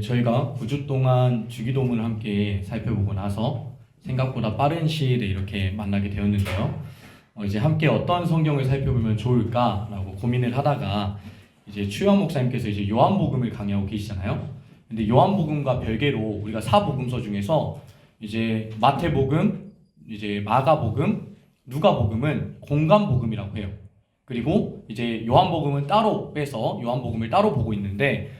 저희가 9주 동안 주기도문을 함께 살펴보고 나서 생각보다 빠른 시일에 이렇게 만나게 되었는데요. 이제 함께 어떤 성경을 살펴보면 좋을까라고 고민을 하다가 이제 추현 목사님께서 이제 요한복음을 강의하고 계시잖아요. 근데 요한복음과 별개로 우리가 사복음서 중에서 이제 마태복음, 이제 마가복음, 누가복음은 공간복음이라고 해요. 그리고 이제 요한복음은 따로 빼서 요한복음을 따로 보고 있는데,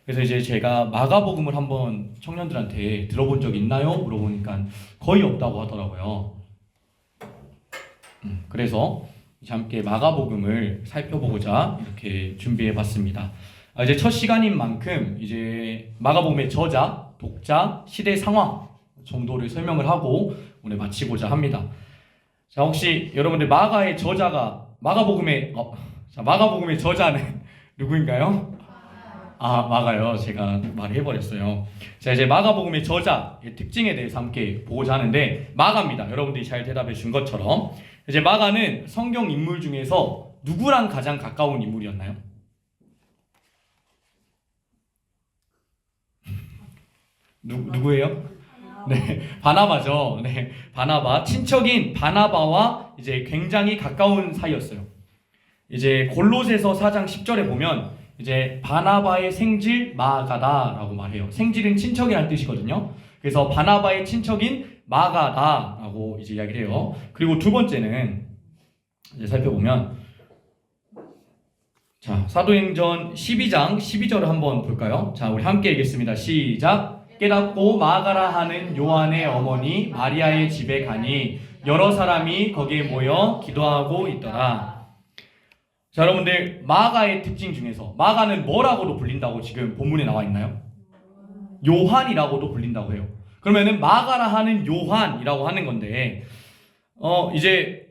그래서 이제 제가 마가복음을 한번 청년들한테 들어본 적 있나요? 물어보니까 거의 없다고 하더라고요. 그래서 이제 함께 마가복음을 살펴보고자 이렇게 준비해봤습니다. 이제 첫 시간인 만큼 이제 마가복음의 저자, 독자, 시대 상황 정도를 설명을 하고 오늘 마치고자 합니다. 자, 혹시 여러분들 마가의 저자가 마가복음의 저자는 누구인가요? 마가요. 제가 말해버렸어요. 자, 이제 마가복음의 저자의 특징에 대해서 함께 보고자 하는데, 마가입니다. 여러분들이 잘 대답해 준 것처럼 이제 마가는 성경 인물 중에서 누구랑 가장 가까운 인물이었나요? 누구예요? 네, 바나바죠. 네, 바나바. 친척인 바나바와 이제 굉장히 가까운 사이였어요. 이제 골로새서 4장 10절에 보면 이제 바나바의 생질 마가다라고 말해요. 생질은 친척이라는 뜻이거든요. 그래서 바나바의 친척인 마가다라고 이제 이야기를 해요. 그리고 두 번째는 이제 살펴보면, 자, 사도행전 12장 12절을 한번 볼까요? 자, 우리 함께 읽겠습니다. 시작. 깨닫고 마가라 하는 요한의 어머니 마리아의 집에 가니 여러 사람이 거기에 모여 기도하고 있더라. 자, 여러분들, 마가의 특징 중에서 마가는 뭐라고도 불린다고 지금 본문에 나와 있나요? 요한이라고도 불린다고 해요. 그러면은 마가라 하는 요한이라고 하는 건데, 이제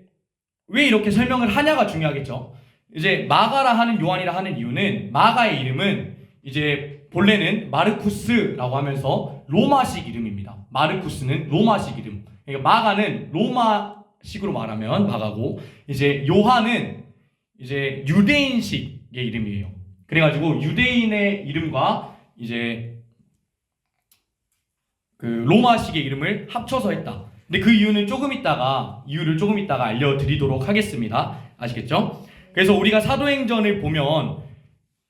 왜 이렇게 설명을 하냐가 중요하겠죠. 이제 마가라 하는 요한이라 하는 이유는, 마가의 이름은 이제 본래는 마르쿠스라고 하면서 로마식 이름입니다. 마르쿠스는 로마식 이름. 그러니까 마가는 로마식으로 말하면 마가고, 이제 요한은 이제 유대인식의 이름이에요. 그래가지고 유대인의 이름과 이제 그 로마식의 이름을 합쳐서 했다. 근데 그 이유를 조금 이따가 알려드리도록 하겠습니다. 아시겠죠? 그래서 우리가 사도행전을 보면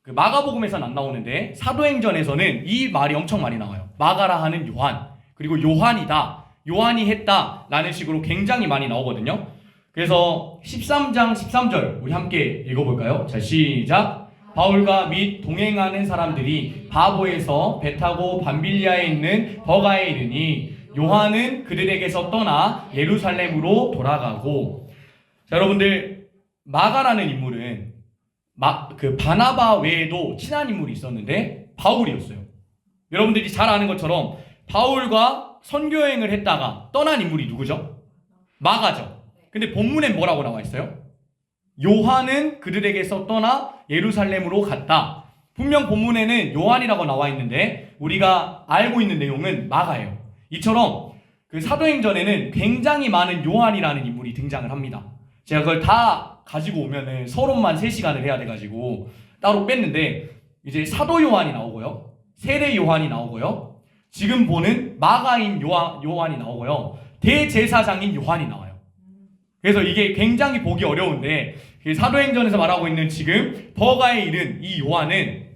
그 마가복음에서는 안 나오는데 사도행전에서는 이 말이 엄청 많이 나와요. 마가라 하는 요한, 그리고 요한이다, 요한이 했다 라는 식으로 굉장히 많이 나오거든요. 그래서 13장 13절 우리 함께 읽어볼까요? 자, 시작. 바울과 및 동행하는 사람들이 바보에서 배 타고 밤빌리아에 있는 버가에 이르니 요한은 그들에게서 떠나 예루살렘으로 돌아가고. 자, 여러분들, 마가라는 인물은 그 바나바 외에도 친한 인물이 있었는데 바울이었어요. 여러분들이 잘 아는 것처럼 바울과 선교여행을 했다가 떠난 인물이 누구죠? 마가죠. 근데 본문엔 뭐라고 나와 있어요? 요한은 그들에게서 떠나 예루살렘으로 갔다. 분명 본문에는 요한이라고 나와 있는데 우리가 알고 있는 내용은 마가예요. 이처럼 그 사도행전에는 굉장히 많은 요한이라는 인물이 등장을 합니다. 제가 그걸 다 가지고 오면은 서론만 3시간을 해야 돼가지고 따로 뺐는데, 이제 사도 요한이 나오고요, 세례 요한이 나오고요, 지금 보는 마가인 요한이 나오고요, 대제사장인 요한이 나와요. 그래서 이게 굉장히 보기 어려운데, 사도행전에서 말하고 있는 지금 버가에 이른 이 요한은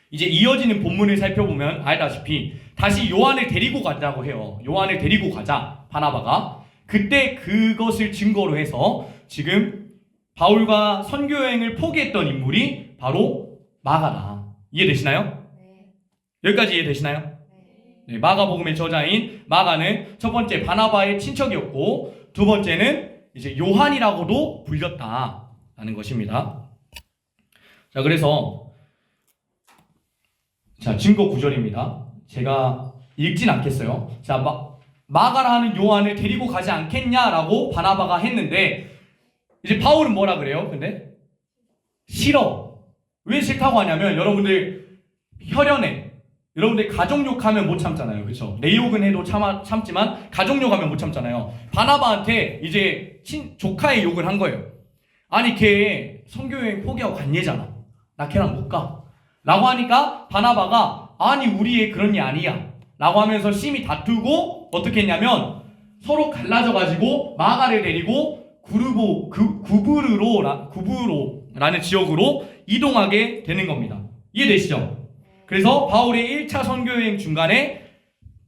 이제 이어지는 본문을 살펴보면 알다시피 다시 요한을 데리고 가자고 해요. 요한을 데리고 가자, 바나바가. 그때 그것을 증거로 해서 지금 바울과 선교여행을 포기했던 인물이 바로 마가다. 이해되시나요? 네. 여기까지 이해되시나요? 네, 마가복음의 저자인 마가는 첫 번째 바나바의 친척이었고, 두 번째는 이제 요한이라고도 불렸다라는 것입니다. 자, 그래서 증거 9절입니다. 제가 읽진 않겠어요. 자, 마가라 하는 요한을 데리고 가지 않겠냐라고 바나바가 했는데, 이제 바울은 뭐라 그래요? 근데 싫어. 왜 싫다고 하냐면, 여러분들 혈연애, 여러분들 가족욕하면 못 참잖아요. 그렇죠? 내 욕은 해도 참지만 가족욕하면 못 참잖아요. 바나바한테 이제 조카의 욕을 한 거예요. 아니, 걔 선교여행 포기하고 간 얘잖아. 나 걔랑 못 가. 라고 하니까 바나바가 아니 우리의 그런 일 아니야 라고 하면서 심히 다투고 어떻게 했냐면 서로 갈라져 가지고 마가를 데리고 구브로라는 지역으로 이동하게 되는 겁니다. 이해되시죠? 그래서 바울의 1차 선교 여행 중간에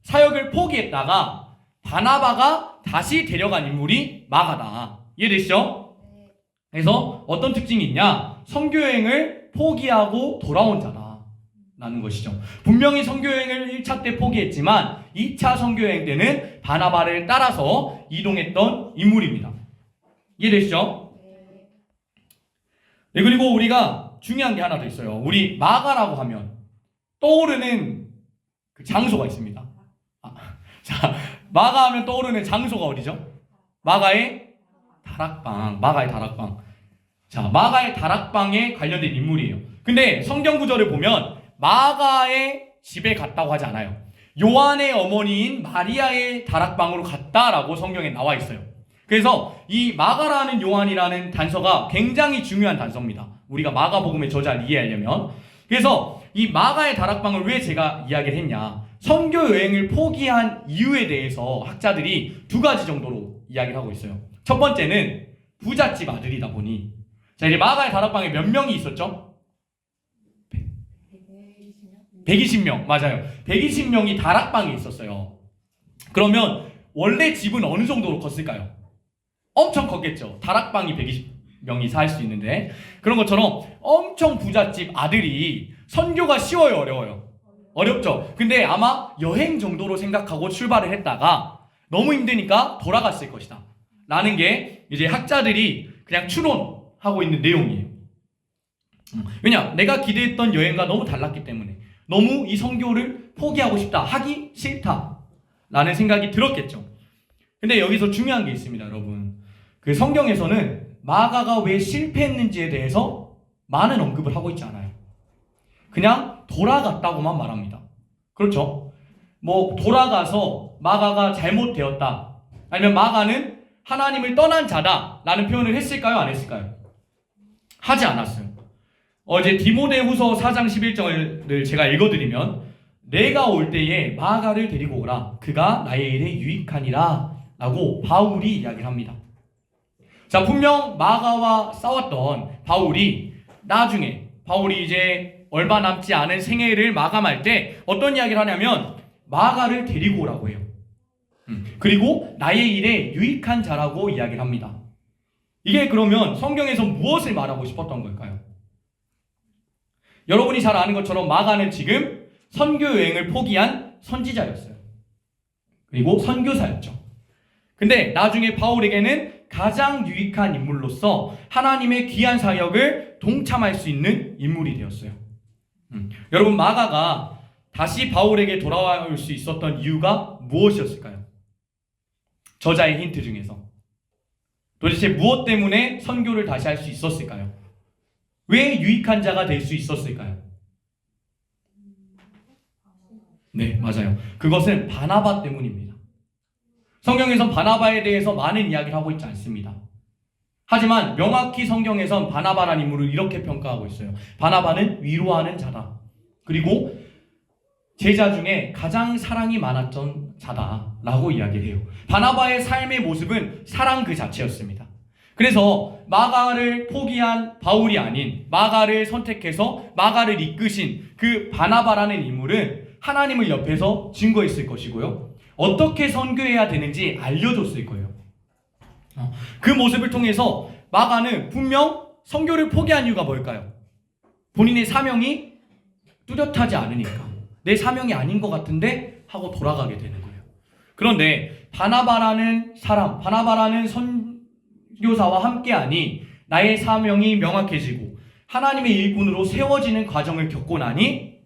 사역을 포기했다가 바나바가 다시 데려간 인물이 마가다. 이해되시죠? 그래서 어떤 특징이 있냐? 선교 여행을 포기하고 돌아온 자다 라는 것이죠. 분명히 선교 여행을 1차 때 포기했지만 2차 선교 여행 때는 바나바를 따라서 이동했던 인물입니다. 이해되시죠? 네, 그리고 우리가 중요한 게 하나 더 있어요. 우리 마가라고 하면 떠오르는 그 장소가 있습니다. 자, 마가 하면 떠오르는 장소가 어디죠? 마가의 다락방. 자, 마가의 다락방에 관련된 인물이에요. 근데 성경 구절을 보면 마가의 집에 갔다고 하지 않아요. 요한의 어머니인 마리아의 다락방으로 갔다라고 성경에 나와 있어요. 그래서 이 마가라는 요한이라는 단서가 굉장히 중요한 단서입니다. 우리가 마가복음의 저자를 이해하려면. 그래서 이 마가의 다락방을 왜 제가 이야기를 했냐? 선교 여행을 포기한 이유에 대해서 학자들이 두 가지 정도로 이야기를 하고 있어요. 첫 번째는 부잣집 아들이다 보니, 자, 이제 마가의 다락방에 몇 명이 있었죠? 120명. 맞아요. 120명이 다락방에 있었어요. 그러면 원래 집은 어느 정도로 컸을까요? 엄청 컸겠죠. 다락방이 120명이 살 수 있는데. 그런 것처럼 엄청 부잣집 아들이 선교가 쉬워요, 어려워요? 어렵죠. 근데 아마 여행 정도로 생각하고 출발을 했다가 너무 힘드니까 돌아갔을 것이다 라는 게 이제 학자들이 그냥 추론하고 있는 내용이에요. 왜냐? 내가 기대했던 여행과 너무 달랐기 때문에 너무 이 선교를 포기하고 싶다, 하기 싫다 라는 생각이 들었겠죠. 근데 여기서 중요한 게 있습니다, 여러분. 그 성경에서는 마가가 왜 실패했는지에 대해서 많은 언급을 하고 있지 않아요. 그냥 돌아갔다고만 말합니다. 그렇죠? 뭐 돌아가서 마가가 잘못되었다, 아니면 마가는 하나님을 떠난 자다 라는 표현을 했을까요? 안 했을까요? 하지 않았어요. 어제 디모데후서 4장 11절을 제가 읽어드리면 내가 올 때에 마가를 데리고 오라, 그가 나의 일에 유익하니라 라고 바울이 이야기를 합니다. 자, 분명 마가와 싸웠던 바울이 나중에 바울이 이제 얼마 남지 않은 생애를 마감할 때 어떤 이야기를 하냐면 마가를 데리고 오라고 해요. 그리고 나의 일에 유익한 자라고 이야기를 합니다. 이게 그러면 성경에서 무엇을 말하고 싶었던 걸까요? 여러분이 잘 아는 것처럼 마가는 지금 선교 여행을 포기한 선지자였어요. 그리고 선교사였죠. 근데 나중에 바울에게는 가장 유익한 인물로서 하나님의 귀한 사역을 동참할 수 있는 인물이 되었어요. 여러분, 마가가 다시 바울에게 돌아올 수 있었던 이유가 무엇이었을까요? 저자의 힌트 중에서 도대체 무엇 때문에 선교를 다시 할 수 있었을까요? 왜 유익한 자가 될 수 있었을까요? 네, 맞아요. 그것은 바나바 때문입니다. 성경에선 바나바에 대해서 많은 이야기를 하고 있지 않습니다. 하지만 명확히 성경에선 바나바라는 인물을 이렇게 평가하고 있어요. 바나바는 위로하는 자다. 그리고 제자 중에 가장 사랑이 많았던 자다라고 이야기를 해요. 바나바의 삶의 모습은 사랑 그 자체였습니다. 그래서 마가를 포기한 바울이 아닌 마가를 선택해서 마가를 이끄신 그 바나바라는 인물은 하나님을 옆에서 증거했을 것이고요. 어떻게 선교해야 되는지 알려줬을 거예요. 그 모습을 통해서 마가는 분명 선교를 포기한 이유가 뭘까요? 본인의 사명이 뚜렷하지 않으니까, 내 사명이 아닌 것 같은데 하고 돌아가게 되는 거예요. 그런데 바나바라는 사람, 바나바라는 선교사와 함께하니 나의 사명이 명확해지고 하나님의 일꾼으로 세워지는 과정을 겪고 나니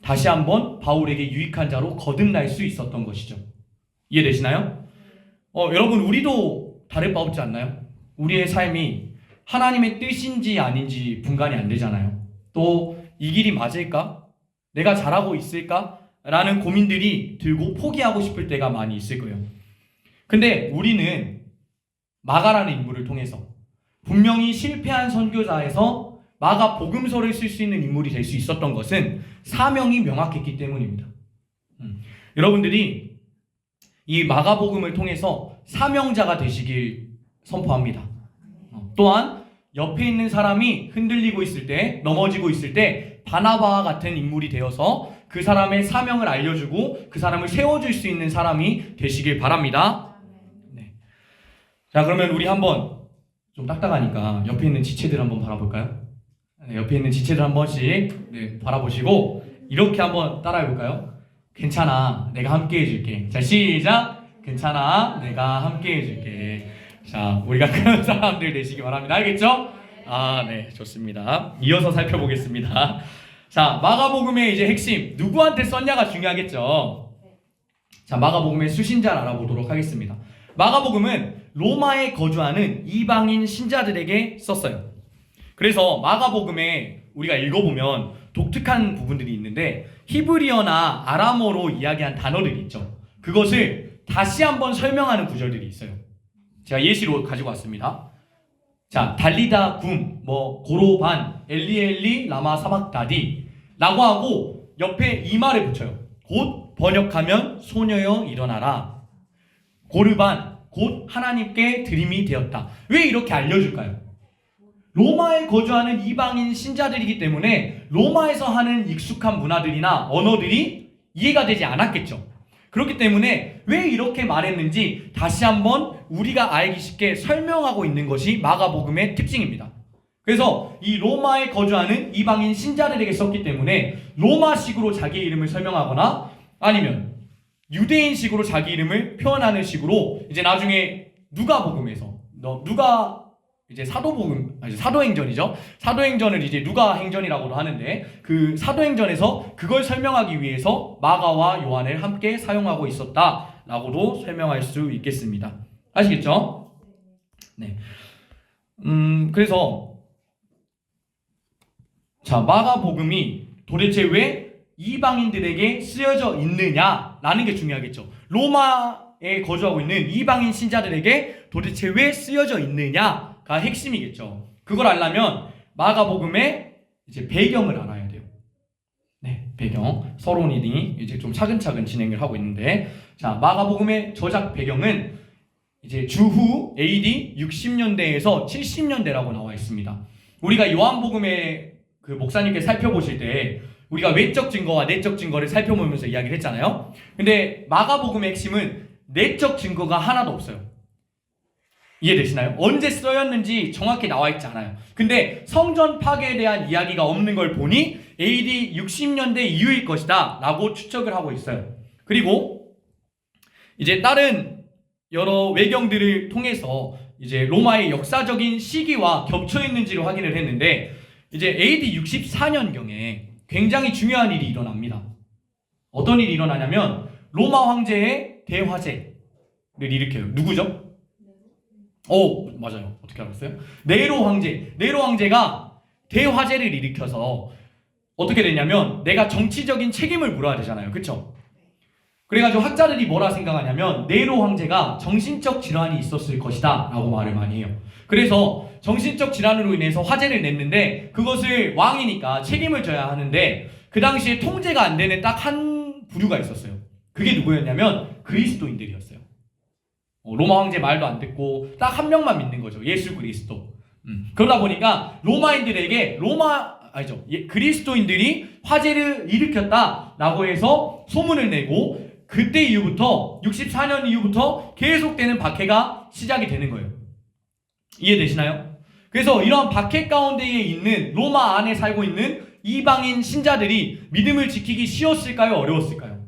다시 한번 바울에게 유익한 자로 거듭날 수 있었던 것이죠. 이해되시나요? 여러분, 우리도 다를 바 없지 않나요? 우리의 삶이 하나님의 뜻인지 아닌지 분간이 안 되잖아요. 또 이 길이 맞을까? 내가 잘하고 있을까? 라는 고민들이 들고 포기하고 싶을 때가 많이 있을 거예요. 근데 우리는 마가라는 인물을 통해서 분명히 실패한 선교사에서 마가 복음서를 쓸 수 있는 인물이 될 수 있었던 것은 사명이 명확했기 때문입니다. 여러분들이 이 마가복음을 통해서 사명자가 되시길 선포합니다. 또한 옆에 있는 사람이 흔들리고 있을 때, 넘어지고 있을 때 바나바와 같은 인물이 되어서 그 사람의 사명을 알려주고 그 사람을 세워줄 수 있는 사람이 되시길 바랍니다. 네. 자, 그러면 우리 한번 좀 딱딱하니까 옆에 있는 지체들 한번 바라볼까요? 네, 옆에 있는 지체들 한 번씩 바라보시고 이렇게 한번 따라해볼까요? 괜찮아, 내가 함께 해줄게. 자, 시작! 괜찮아, 내가 함께 해줄게. 자, 우리가 그런 사람들 되시기 바랍니다. 알겠죠? 네, 좋습니다. 이어서 살펴보겠습니다. 자, 마가복음의 이제 핵심, 누구한테 썼냐가 중요하겠죠? 자, 마가복음의 수신자를 알아보도록 하겠습니다. 마가복음은 로마에 거주하는 이방인 신자들에게 썼어요. 그래서 마가복음에 우리가 읽어보면 독특한 부분들이 있는데 히브리어나 아람어로 이야기한 단어들이 있죠. 그것을 다시 한번 설명하는 구절들이 있어요. 제가 예시로 가지고 왔습니다. 자, 달리다 굼, 고로반, 엘리 라마 사박다디 라고 하고 옆에 이 말을 붙여요. 곧 번역하면 소녀여 일어나라. 고르반, 곧 하나님께 드림이 되었다. 왜 이렇게 알려줄까요? 로마에 거주하는 이방인 신자들이기 때문에 로마에서 하는 익숙한 문화들이나 언어들이 이해가 되지 않았겠죠. 그렇기 때문에 왜 이렇게 말했는지 다시 한번 우리가 알기 쉽게 설명하고 있는 것이 마가복음의 특징입니다. 그래서 이 로마에 거주하는 이방인 신자들에게 썼기 때문에 로마식으로 자기 이름을 설명하거나 아니면 유대인식으로 자기 이름을 표현하는 식으로 이제 나중에 누가복음에서 누가 이제 사도행전이죠. 사도행전을 이제 누가행전이라고도 하는데 그 사도행전에서 그걸 설명하기 위해서 마가와 요한을 함께 사용하고 있었다라고도 설명할 수 있겠습니다. 아시겠죠? 네. 그래서 자, 마가복음이 도대체 왜 이방인들에게 쓰여져 있느냐라는 게 중요하겠죠. 로마에 거주하고 있는 이방인 신자들에게 도대체 왜 쓰여져 있느냐 가 핵심이겠죠. 그걸 알려면 마가복음의 이제 배경을 알아야 돼요. 네, 배경. 서론이 이제 좀 차근차근 진행을 하고 있는데, 자, 마가복음의 저작 배경은 이제 주후 AD 60년대에서 70년대라고 나와 있습니다. 우리가 요한복음의 그 목사님께 살펴보실 때 우리가 외적 증거와 내적 증거를 살펴보면서 이야기를 했잖아요. 근데 마가복음의 핵심은 내적 증거가 하나도 없어요. 이해되시나요? 언제 쓰였는지 정확히 나와 있지 않아요. 근데 성전 파괴에 대한 이야기가 없는 걸 보니 AD 60년대 이후일 것이다 라고 추측을 하고 있어요. 그리고 이제 다른 여러 외경들을 통해서 이제 로마의 역사적인 시기와 겹쳐 있는지를 확인을 했는데 이제 AD 64년경에 굉장히 중요한 일이 일어납니다. 어떤 일이 일어나냐면 로마 황제의 대화제를 일으켜요. 누구죠? 맞아요. 어떻게 알았어요? 네로 황제가 대화제를 일으켜서 어떻게 되냐면 내가 정치적인 책임을 물어야 되잖아요. 그쵸? 그래가지고 학자들이 뭐라 생각하냐면 네로 황제가 정신적 질환이 있었을 것이다 라고 말을 많이 해요. 그래서 정신적 질환으로 인해서 화제를 냈는데 그것을 왕이니까 책임을 져야 하는데 그 당시에 통제가 안 되는 딱 한 부류가 있었어요. 그게 누구였냐면 그리스도인들이었어요. 로마 황제 말도 안 듣고 딱 한 명만 믿는 거죠. 예수 그리스도. 그러다 보니까 로마인들에게 그리스도인들이 화제를 일으켰다라고 해서 소문을 내고 그때 이후부터 64년 이후부터 계속되는 박해가 시작이 되는 거예요. 이해되시나요? 그래서 이러한 박해 가운데에 있는 로마 안에 살고 있는 이방인 신자들이 믿음을 지키기 쉬웠을까요? 어려웠을까요?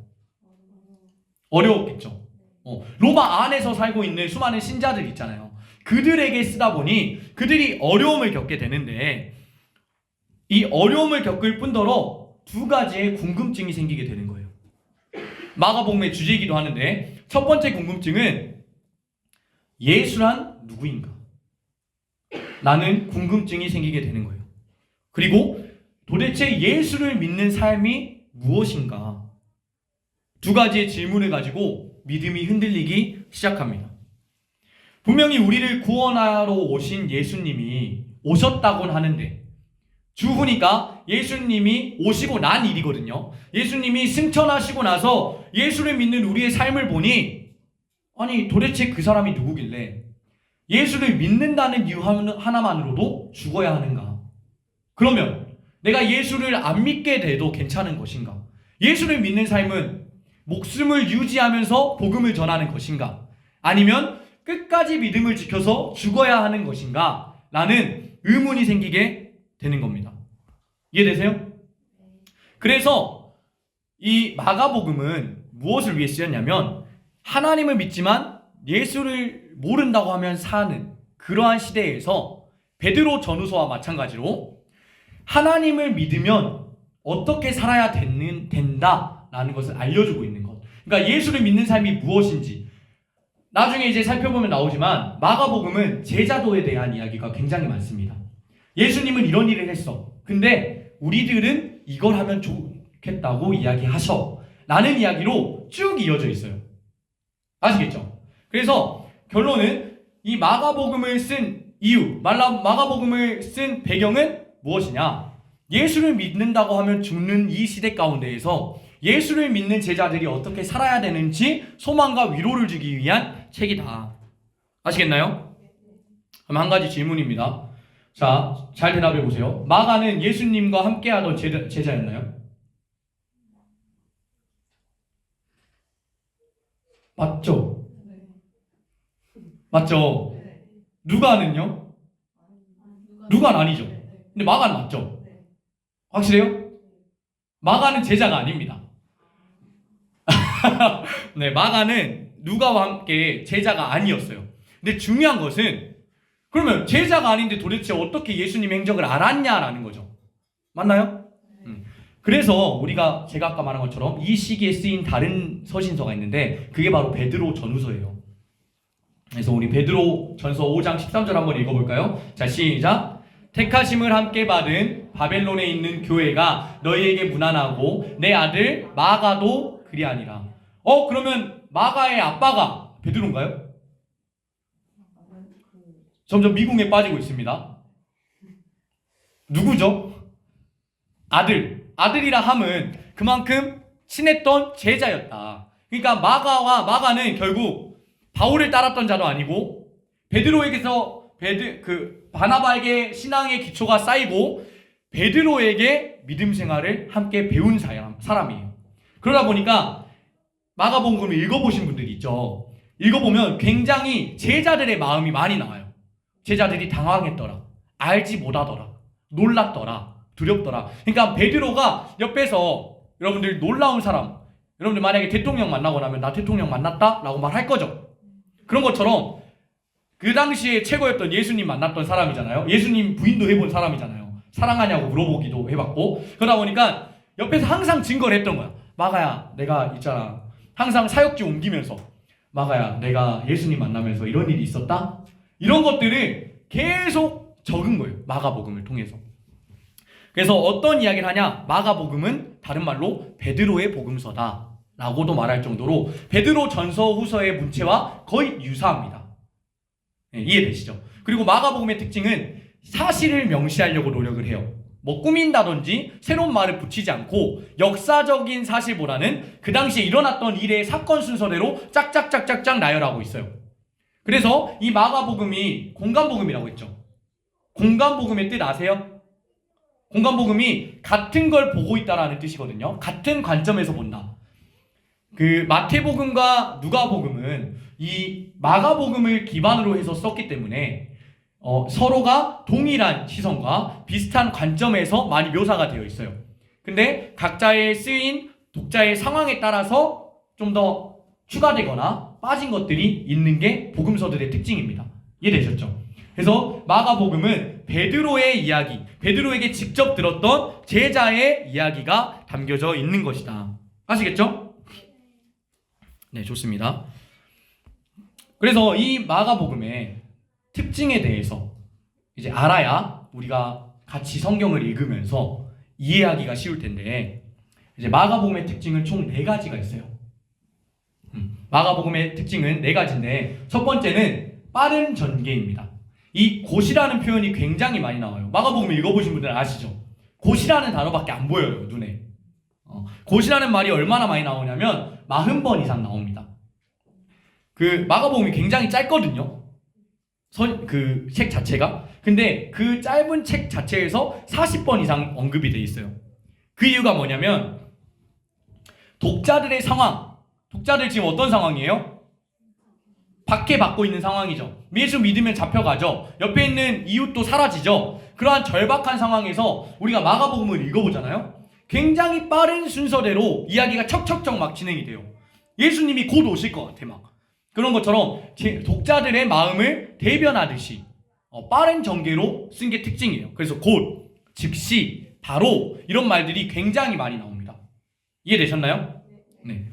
어려웠겠죠. 로마 안에서 살고 있는 수많은 신자들 있잖아요. 그들에게 쓰다 보니 그들이 어려움을 겪게 되는데 이 어려움을 겪을 뿐더러 두 가지의 궁금증이 생기게 되는 거예요. 마가복음의 주제이기도 하는데 첫 번째 궁금증은 예수란 누구인가? 라는 궁금증이 생기게 되는 거예요. 그리고 도대체 예수를 믿는 삶이 무엇인가? 두 가지의 질문을 가지고 믿음이 흔들리기 시작합니다. 분명히 우리를 구원하러 오신 예수님이 오셨다곤 하는데 주후니까 예수님이 오시고 난 일이거든요. 예수님이 승천하시고 나서 예수를 믿는 우리의 삶을 보니 아니 도대체 그 사람이 누구길래 예수를 믿는다는 이유 하나만으로도 죽어야 하는가? 그러면 내가 예수를 안 믿게 돼도 괜찮은 것인가? 예수를 믿는 삶은 목숨을 유지하면서 복음을 전하는 것인가? 아니면 끝까지 믿음을 지켜서 죽어야 하는 것인가? 라는 의문이 생기게 되는 겁니다. 이해되세요? 그래서 이 마가복음은 무엇을 위해 쓰였냐면 하나님을 믿지만 예수를 모른다고 하면 사는 그러한 시대에서 베드로 전후서와 마찬가지로 하나님을 믿으면 어떻게 살아야 된다라는 것을 알려주고 있는 것. 그러니까 예수를 믿는 삶이 무엇인지 나중에 이제 살펴보면 나오지만 마가복음은 제자도에 대한 이야기가 굉장히 많습니다. 예수님은 이런 일을 했어. 근데 우리들은 이걸 하면 좋겠다고 이야기하셔. 라는 이야기로 쭉 이어져 있어요. 아시겠죠? 그래서 결론은 이 마가복음을 쓴 이유, 마가복음을 쓴 배경은 무엇이냐? 예수를 믿는다고 하면 죽는 이 시대 가운데에서 예수를 믿는 제자들이 어떻게 살아야 되는지 소망과 위로를 주기 위한 책이다. 아시겠나요? 그럼 한 가지 질문입니다. 자, 잘 대답해 보세요. 마가는 예수님과 함께하던 제자였나요? 맞죠? 맞죠? 누가는요? 누가는 아니죠. 근데 마가는 맞죠? 확실해요? 마가는 제자가 아닙니다. 네, 마가는 누가와 함께 제자가 아니었어요. 근데 중요한 것은 그러면 제자가 아닌데 도대체 어떻게 예수님 행적을 알았냐라는 거죠. 맞나요? 그래서 제가 아까 말한 것처럼 이 시기에 쓰인 다른 서신서가 있는데 그게 바로 베드로 전후서예요. 그래서 우리 베드로 전서 5장 13절 한번 읽어볼까요? 자, 시작. 택하심을 함께 받은 바벨론에 있는 교회가 너희에게 문안하고 내 아들 마가도 그리하니라. 그러면 마가의 아빠가 베드로인가요? 점점 미궁에 빠지고 있습니다. 누구죠? 아들이라 함은 그만큼 친했던 제자였다. 그러니까 마가는 결국 바울을 따랐던 자도 아니고 베드로에게서 바나바에게 신앙의 기초가 쌓이고 베드로에게 믿음 생활을 함께 배운 사람이에요. 그러다 보니까 마가복음을 읽어보신 분들이 있죠. 읽어보면 굉장히 제자들의 마음이 많이 나와요. 제자들이 당황했더라, 알지 못하더라, 놀랐더라, 두렵더라. 그러니까 베드로가 옆에서 여러분들 놀라운 사람, 여러분들 만약에 대통령 만나고 나면 나 대통령 만났다? 라고 말할 거죠. 그런 것처럼 그 당시에 최고였던 예수님 만났던 사람이잖아요. 예수님 부인도 해본 사람이잖아요. 사랑하냐고 물어보기도 해봤고. 그러다 보니까 옆에서 항상 증거를 했던 거야. 마가야, 내가 있잖아, 항상 사역지 옮기면서 마가야, 내가 예수님 만나면서 이런 일이 있었다? 이런 것들을 계속 적은 거예요. 마가복음을 통해서. 그래서 어떤 이야기를 하냐? 마가복음은 다른 말로 베드로의 복음서다 라고도 말할 정도로 베드로 전서 후서의 문체와 거의 유사합니다. 네, 이해되시죠? 그리고 마가복음의 특징은 사실을 명시하려고 노력을 해요. 뭐 꾸민다든지 새로운 말을 붙이지 않고 역사적인 사실보다는 그 당시에 일어났던 일의 사건 순서대로 짝짝짝짝짝 나열하고 있어요. 그래서 이 마가복음이 공간복음이라고 했죠. 공간복음의 뜻 아세요? 공간복음이 같은 걸 보고 있다라는 뜻이거든요. 같은 관점에서 본다. 그 마태복음과 누가복음은 이 마가복음을 기반으로 해서 썼기 때문에 서로가 동일한 시선과 비슷한 관점에서 많이 묘사가 되어 있어요. 근데 각자의 쓰인 독자의 상황에 따라서 좀 더 추가되거나 빠진 것들이 있는 게 복음서들의 특징입니다. 이해되셨죠? 그래서 마가복음은 베드로의 이야기, 베드로에게 직접 들었던 제자의 이야기가 담겨져 있는 것이다. 아시겠죠? 네, 좋습니다. 그래서 이 마가복음의 특징에 대해서 이제 알아야 우리가 같이 성경을 읽으면서 이해하기가 쉬울 텐데, 이제 마가복음의 특징은 총 4가지가 있어요. 마가복음의 특징은 4가지인데 첫 번째는 빠른 전개입니다. 이 곧이라는 표현이 굉장히 많이 나와요. 마가복음 읽어보신 분들은 아시죠? 곧이라는 단어밖에 안 보여요, 눈에. 곧이라는 말이 얼마나 많이 나오냐면 40번 이상 나옵니다. 그 마가복음이 굉장히 짧거든요. 그 책 자체가. 근데 그 짧은 책 자체에서 40번 이상 언급이 돼 있어요. 그 이유가 뭐냐면 독자들의 상황, 독자들 지금 어떤 상황이에요? 박해받고 있는 상황이죠. 예수 믿으면 잡혀가죠. 옆에 있는 이웃도 사라지죠. 그러한 절박한 상황에서 우리가 마가복음을 읽어보잖아요. 굉장히 빠른 순서대로 이야기가 척척척 막 진행이 돼요. 예수님이 곧 오실 것 같아 막. 그런 것처럼 독자들의 마음을 대변하듯이 빠른 전개로 쓴 게 특징이에요. 그래서 곧, 즉시, 바로 이런 말들이 굉장히 많이 나옵니다. 이해되셨나요? 네.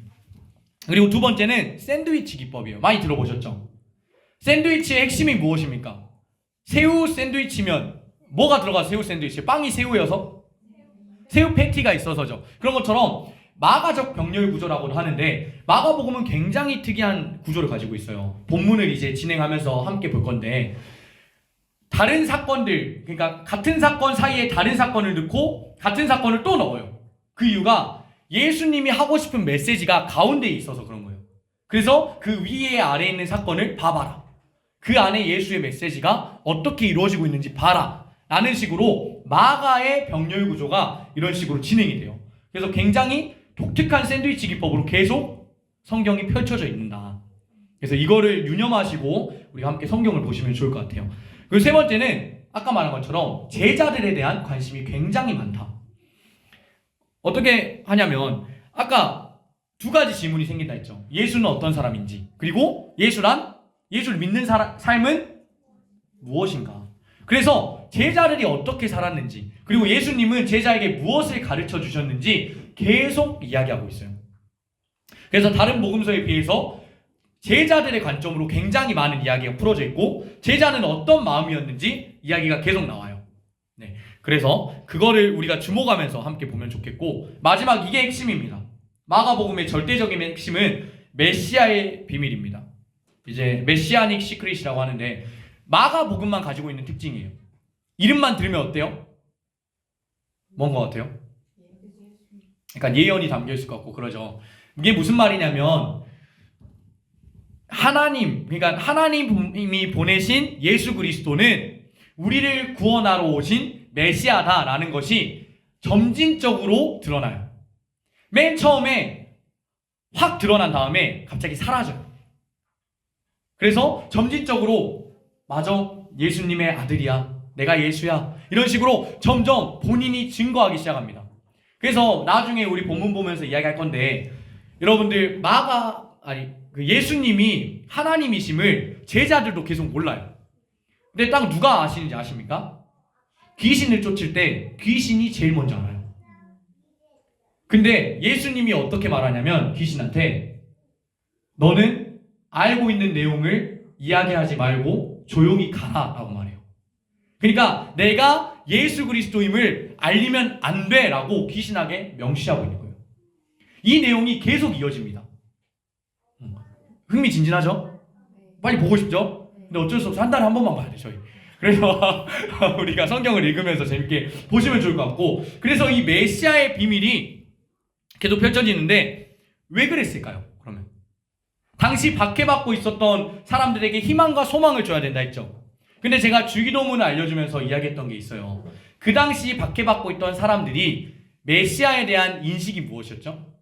그리고 두 번째는 샌드위치 기법이에요. 많이 들어보셨죠? 샌드위치의 핵심이 무엇입니까? 새우 샌드위치면 뭐가 들어가? 새우 샌드위치 빵이 새우여서? 새우 패티가 있어서죠. 그런 것처럼 마가적 병렬 구조라고도 하는데 마가복음은 굉장히 특이한 구조를 가지고 있어요. 본문을 이제 진행하면서 함께 볼 건데 다른 사건들, 그러니까 같은 사건 사이에 다른 사건을 넣고 같은 사건을 또 넣어요. 그 이유가 예수님이 하고 싶은 메시지가 가운데에 있어서 그런 거예요. 그래서 그 위에 아래에 있는 사건을 봐봐라. 그 안에 예수의 메시지가 어떻게 이루어지고 있는지 봐라. 라는 식으로 마가의 병렬 구조가 이런 식으로 진행이 돼요. 그래서 굉장히 독특한 샌드위치 기법으로 계속 성경이 펼쳐져 있는다. 그래서 이거를 유념하시고 우리가 함께 성경을 보시면 좋을 것 같아요. 그리고 세 번째는 아까 말한 것처럼 제자들에 대한 관심이 굉장히 많다. 어떻게 하냐면 아까 두 가지 질문이 생긴다 했죠. 예수는 어떤 사람인지, 그리고 예수를 믿는 삶은 무엇인가. 그래서 제자들이 어떻게 살았는지, 그리고 예수님은 제자에게 무엇을 가르쳐 주셨는지 계속 이야기하고 있어요. 그래서 다른 복음서에 비해서 제자들의 관점으로 굉장히 많은 이야기가 풀어져 있고 제자는 어떤 마음이었는지 이야기가 계속 나와요. 네, 그래서 그거를 우리가 주목하면서 함께 보면 좋겠고 마지막 이게 핵심입니다. 마가복음의 절대적인 핵심은 메시아의 비밀입니다. 이제 메시아닉 시크릿이라고 하는데 마가복음만 가지고 있는 특징이에요. 이름만 들으면 어때요? 뭔 것 같아요? 그러니까 예언이 담겨 있을 것 같고 그러죠. 이게 무슨 말이냐면 그러니까 하나님이 보내신 예수 그리스도는 우리를 구원하러 오신 메시아다라는 것이 점진적으로 드러나요. 맨 처음에 확 드러난 다음에 갑자기 사라져요. 그래서 점진적으로 맞아, 예수님의 아들이야, 내가 예수야, 이런 식으로 점점 본인이 증거하기 시작합니다. 그래서 나중에 우리 본문 보면서 이야기할 건데 여러분들 예수님이 하나님이심을 제자들도 계속 몰라요. 근데 딱 누가 아시는지 아십니까? 귀신을 쫓을 때 귀신이 제일 먼저 알아요. 근데 예수님이 어떻게 말하냐면 귀신한테 너는 알고 있는 내용을 이야기하지 말고 조용히 가라 라고 말해요. 그러니까 내가 예수 그리스도임을 알리면 안 돼 라고 귀신에게 명시하고 있는 거예요. 이 내용이 계속 이어집니다. 흥미진진하죠? 빨리 보고 싶죠? 근데 어쩔 수 없어. 한 달에 한 번만 봐야 돼 저희. 그래서 우리가 성경을 읽으면서 재밌게 보시면 좋을 것 같고, 그래서 이 메시아의 비밀이 계속 펼쳐지는데 왜 그랬을까요? 그러면 당시 박해받고 있었던 사람들에게 희망과 소망을 줘야 된다 했죠. 근데 제가 주기도문을 알려주면서 이야기했던 게 있어요. 그 당시 박해받고 있던 사람들이 메시아에 대한 인식이 무엇이었죠?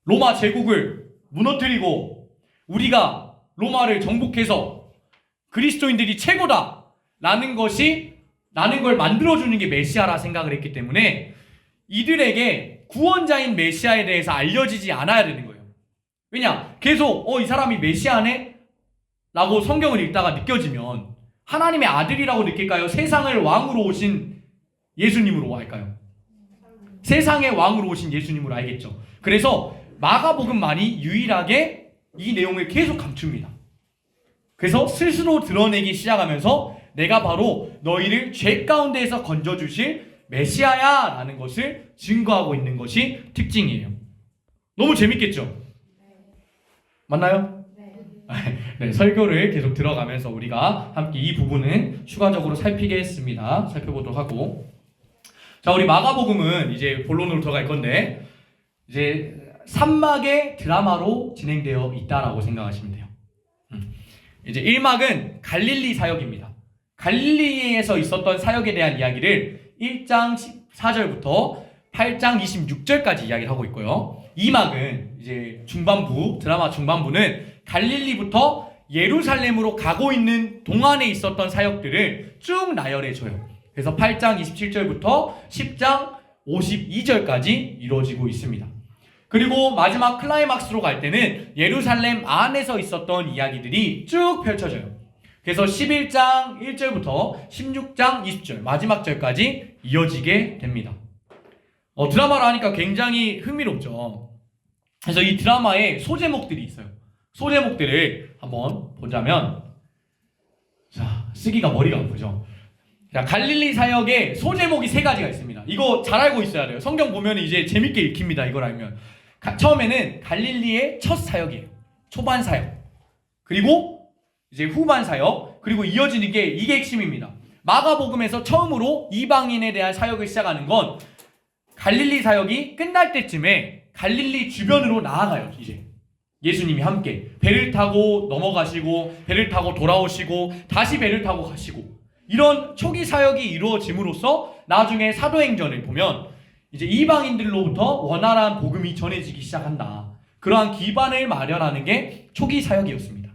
로마 제국을 무너뜨리고 우리가 로마를 정복해서 그리스도인들이 최고다 라는 걸 만들어주는 게 메시아라 생각을 했기 때문에 이들에게 구원자인 메시아에 대해서 알려지지 않아야 되는 거예요. 왜냐? 계속 이 사람이 메시아네? 라고 성경을 읽다가 느껴지면 하나님의 아들이라고 느낄까요? 세상을 왕으로 오신 예수님으로 알까요? 세상의 왕으로 오신 예수님으로 알겠죠. 그래서 마가복음만이 유일하게 이 내용을 계속 감춥니다. 그래서 스스로 드러내기 시작하면서 내가 바로 너희를 죄 가운데에서 건져주실 메시아야 라는 것을 증거하고 있는 것이 특징이에요. 너무 재밌겠죠? 맞나요? 네, 설교를 계속 들어가면서 우리가 함께 이 부분은 추가적으로 살피겠습니다. 살펴보도록 하고, 자, 우리 마가복음은 이제 본론으로 들어갈 건데 이제 3막의 드라마로 진행되어 있다라고 생각하시면 돼요. 이제 1막은 갈릴리 사역입니다. 갈릴리에서 있었던 사역에 대한 이야기를 1장 14절부터 8장 26절까지 이야기를 하고 있고요. 2막은 이제 중반부, 드라마 중반부는 갈릴리부터 예루살렘으로 가고 있는 동안에 있었던 사역들을 쭉 나열해줘요. 그래서 8장 27절부터 10장 52절까지 이루어지고 있습니다. 그리고 마지막 클라이막스로 갈 때는 예루살렘 안에서 있었던 이야기들이 쭉 펼쳐져요. 그래서 11장 1절부터 16장 20절 마지막 절까지 이어지게 됩니다. 드라마로 하니까 굉장히 흥미롭죠. 그래서 이 드라마에 소제목들이 있어요. 소제목들을 한번 보자면, 자, 쓰기가 머리가 아프죠. 자, 갈릴리 사역에 소제목이 3가지가 있습니다. 이거 잘 알고 있어야 돼요. 성경 보면 이제 재밌게 읽힙니다. 이걸 알면. 처음에는 갈릴리의 첫 사역이에요. 초반 사역. 그리고 이제 후반 사역. 그리고 이어지는 게 이게 핵심입니다. 마가복음에서 처음으로 이방인에 대한 사역을 시작하는 건 갈릴리 사역이 끝날 때쯤에 갈릴리 주변으로 나아가요. 이제 예수님이 함께 배를 타고 넘어가시고 배를 타고 돌아오시고 다시 배를 타고 가시고, 이런 초기 사역이 이루어짐으로써 나중에 사도행전을 보면 이제 이방인들로부터 원활한 복음이 전해지기 시작한다. 그러한 기반을 마련하는 게 초기 사역이었습니다.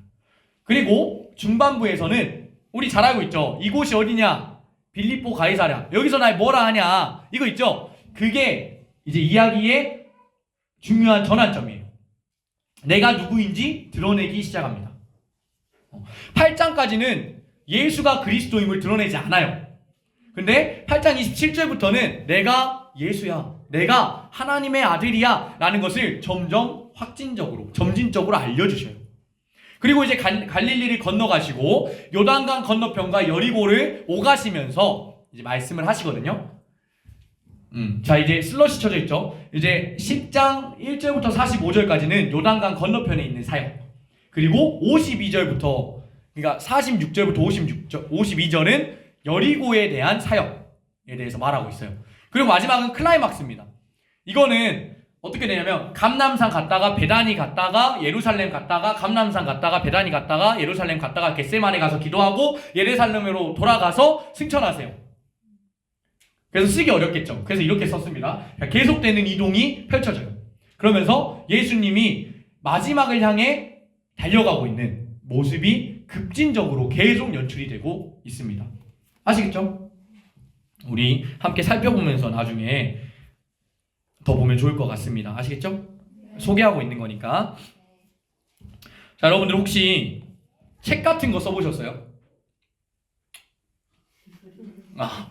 그리고 중반부에서는 우리 잘 알고 있죠. 이곳이 어디냐? 빌립보 가이사랴. 여기서 날 뭐라 하냐? 이거 있죠. 그게 이제 이야기의 중요한 전환점이에요. 내가 누구인지 드러내기 시작합니다. 8장까지는 예수가 그리스도임을 드러내지 않아요. 근데 8장 27절부터는 내가 예수야, 내가 하나님의 아들이야 라는 것을 점점 확진적으로, 점진적으로 알려주셔요. 그리고 이제 갈릴리를 건너가시고 요단강 건너편과 여리고를 오가시면서 이제 말씀을 하시거든요. 자, 이제 슬롯이 쳐져 있죠. 이제 10장 1절부터 45절까지는 요단강 건너편에 있는 사역. 그리고 52절부터, 그러니까 46절부터 52절은 여리고에 대한 사역에 대해서 말하고 있어요. 그리고 마지막은 클라이막스입니다. 이거는 어떻게 되냐면 감람산 갔다가 베다니 갔다가 예루살렘 갔다가 감람산 갔다가 베다니 갔다가 예루살렘 갔다가 겟세마네 가서 기도하고 예루살렘으로 돌아가서 승천하세요. 그래서 쓰기 어렵겠죠. 그래서 이렇게 썼습니다. 계속되는 이동이 펼쳐져요. 그러면서 예수님이 마지막을 향해 달려가고 있는 모습이 급진적으로 계속 연출이 되고 있습니다. 아시겠죠? 우리 함께 살펴보면서 나중에 더 보면 좋을 것 같습니다. 아시겠죠? 소개하고 있는 거니까. 자, 여러분들 혹시 책 같은 거 써보셨어요?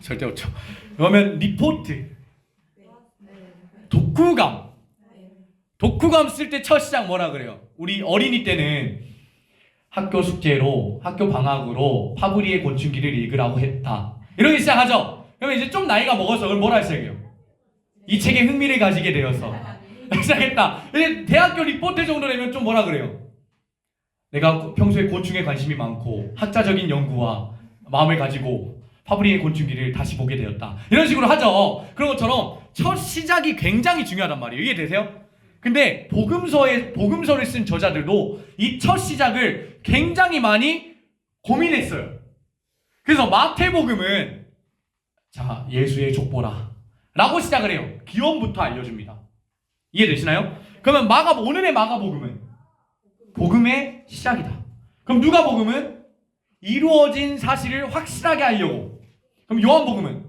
절대 없죠. 그러면 리포트, 독후감 쓸 때 첫 시작 뭐라 그래요? 우리 어린이 때는 학교 숙제로, 학교 방학으로 파브리의 곤충기를 읽으라고 했다. 이렇게 시작하죠? 그러면 이제 좀 나이가 먹어서 그걸 뭐라 시작해요? 이 책에 흥미를 가지게 되어서 시작했다. 이제 대학교 리포트 정도 되면 좀 뭐라 그래요? 내가 평소에 곤충에 관심이 많고 학자적인 연구와 마음을 가지고 파브리의 곤충기를 다시 보게 되었다. 이런 식으로 하죠. 그런 것처럼 첫 시작이 굉장히 중요하단 말이에요. 이해되세요? 근데 복음서를 쓴 저자들도 이 첫 시작을 굉장히 많이 고민했어요. 그래서 마태복음은 자, 예수의 족보라 라고 시작을 해요. 기원부터 알려줍니다. 이해되시나요? 그러면 오늘의 마가복음은 복음의 시작이다. 그럼 누가복음은 이루어진 사실을 확실하게 하려고. 그럼 요한복음은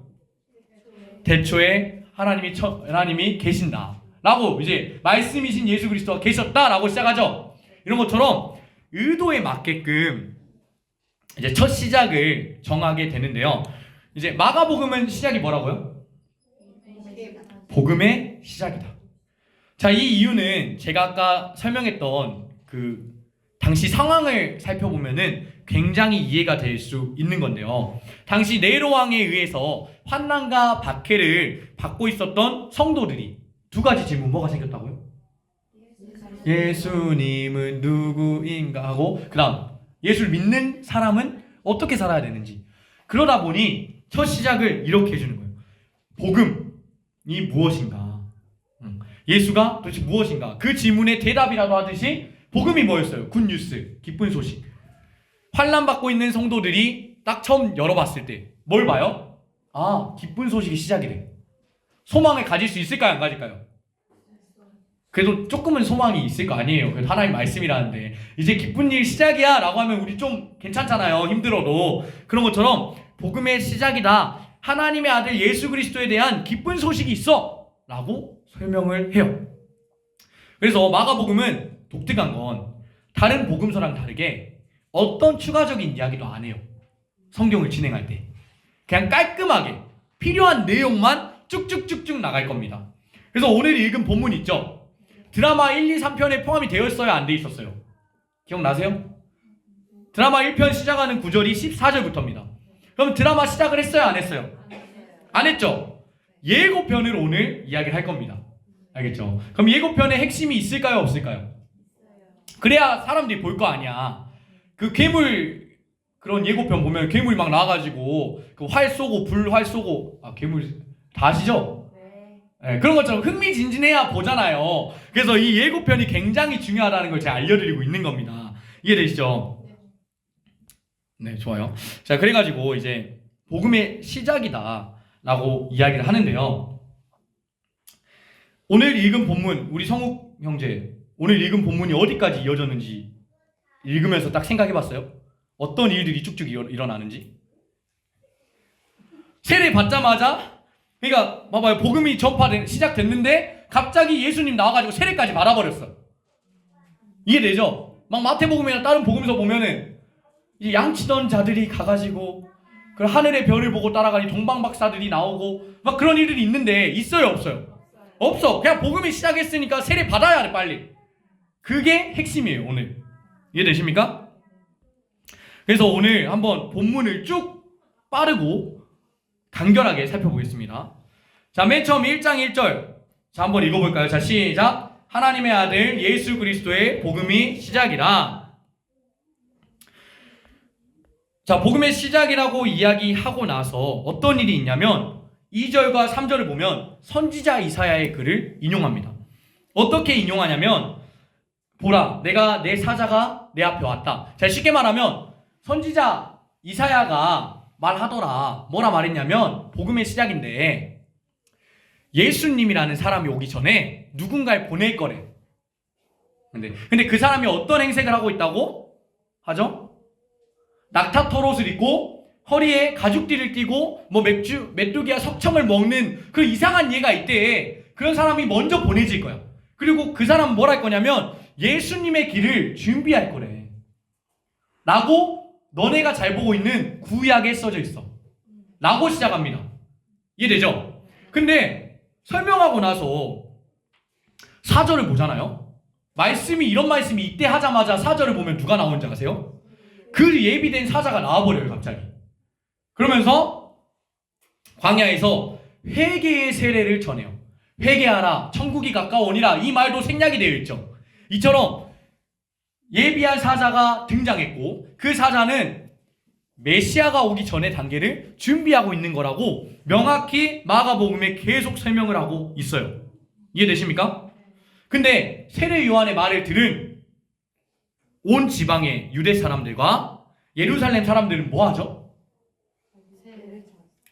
대초에 하나님이 계신다 라고, 이제 말씀이신 예수 그리스도가 계셨다 라고 시작하죠. 이런 것처럼 의도에 맞게끔 이제 첫 시작을 정하게 되는데요. 이제 마가복음은 시작이 뭐라고요? 복음의 시작이다. 자, 이 이유는 제가 아까 설명했던 그 당시 상황을 살펴보면은 굉장히 이해가 될 수 있는 건데요. 당시 네로 왕에 의해서 환난과 박해를 받고 있었던 성도들이 두 가지 질문, 뭐가 생겼다고요? 예수님은 누구인가 하고, 그 다음 예수를 믿는 사람은 어떻게 살아야 되는지. 그러다 보니 첫 시작을 이렇게 해주는 거예요. 복음이 무엇인가? 예수가 도대체 무엇인가? 그 질문에 대답이라도 하듯이 복음이 뭐였어요? 굿뉴스, 기쁜 소식. 환난받고 있는 성도들이 딱 처음 열어봤을 때 뭘 봐요? 아, 기쁜 소식이 시작이래. 소망을 가질 수 있을까요? 안 가질까요? 그래도 조금은 소망이 있을 거 아니에요. 그래도 하나님 말씀이라는데 이제 기쁜 일 시작이야 라고 하면 우리 좀 괜찮잖아요. 힘들어도. 그런 것처럼 복음의 시작이다. 하나님의 아들 예수 그리스도에 대한 기쁜 소식이 있어 라고 설명을 해요. 그래서 마가복음은 독특한 건 다른 복음서랑 다르게 어떤 추가적인 이야기도 안 해요. 성경을 진행할 때 그냥 깔끔하게 필요한 내용만 쭉쭉쭉쭉 나갈 겁니다. 그래서 오늘 읽은 본문 있죠? 드라마 1, 2, 3편에 포함이 되어 있어요? 안 돼 있었어요? 기억나세요? 드라마 1편 시작하는 구절이 14절부터입니다. 그럼 드라마 시작을 했어요? 안 했어요? 안 했죠? 예고편을 오늘 이야기를 할 겁니다. 알겠죠? 그럼 예고편에 핵심이 있을까요? 없을까요? 그래야 사람들이 볼 거 아니야. 그 괴물 그런 예고편 보면 괴물이 막 나와가지고 그 활 쏘고 불활 쏘고 괴물 다 아시죠? 네, 그런 것처럼 흥미진진해야 보잖아요. 그래서 이 예고편이 굉장히 중요하다는 걸 제가 알려드리고 있는 겁니다. 이해되시죠? 네, 좋아요. 자, 그래가지고 이제 복음의 시작이다 라고 이야기를 하는데요. 오늘 읽은 본문, 우리 성욱 형제, 오늘 읽은 본문이 어디까지 이어졌는지 읽으면서 딱 생각해봤어요? 어떤 일들이 쭉쭉 일어나는지? 세례 받자마자, 그러니까 봐봐요, 복음이 시작됐는데 갑자기 예수님 나와가지고 세례까지 말아버렸어. 이해되죠? 막 마태복음이나 다른 복음서 보면은 이제 양치던 자들이 가가지고 그 하늘의 별을 보고 따라가니 동방박사들이 나오고 막 그런 일들이 있는데 있어요, 없어요? 없어. 그냥 복음이 시작했으니까 세례 받아야 돼, 빨리. 그게 핵심이에요, 오늘. 이해되십니까? 그래서 오늘 한번 본문을 쭉 빠르고 간결하게 살펴보겠습니다. 자, 맨 처음 1장 1절. 자, 한번 읽어볼까요? 자, 시작. 하나님의 아들 예수 그리스도의 복음이 시작이라. 자, 복음의 시작이라고 이야기하고 나서 어떤 일이 있냐면 2절과 3절을 보면 선지자 이사야의 글을 인용합니다. 어떻게 인용하냐면 보라, 내가 내 사자가 내 앞에 왔다. 자, 쉽게 말하면 선지자 이사야가 말하더라. 뭐라 말했냐면 복음의 시작인데 예수님이라는 사람이 오기 전에 누군가를 보낼 거래. 근데 그 사람이 어떤 행색을 하고 있다고 하죠? 낙타털옷을 입고 허리에 가죽띠를 띠고 뭐 메뚜기와 석청을 먹는 그 이상한 예가 있대. 그런 사람이 먼저 보내질 거야. 그리고 그 사람은 뭘 할 거냐면 예수님의 길을 준비할 거래. 라고 너네가 잘 보고 있는 구약에 써져 있어. 라고 시작합니다. 이해되죠? 근데 설명하고 나서 4절을 보잖아요. 이런 말씀이 이때 하자마자 4절을 보면 누가 나오는지 아세요? 그 예비된 사자가 나와버려요, 갑자기. 그러면서 광야에서 회개의 세례를 전해요. 회개하라, 천국이 가까우니라. 이 말도 생략이 되어 있죠. 이처럼 예비한 사자가 등장했고 그 사자는 메시아가 오기 전의 단계를 준비하고 있는 거라고 명확히 마가복음에 계속 설명을 하고 있어요. 이해되십니까? 근데 세례 요한의 말을 들은 온 지방의 유대 사람들과 예루살렘 사람들은 뭐 하죠?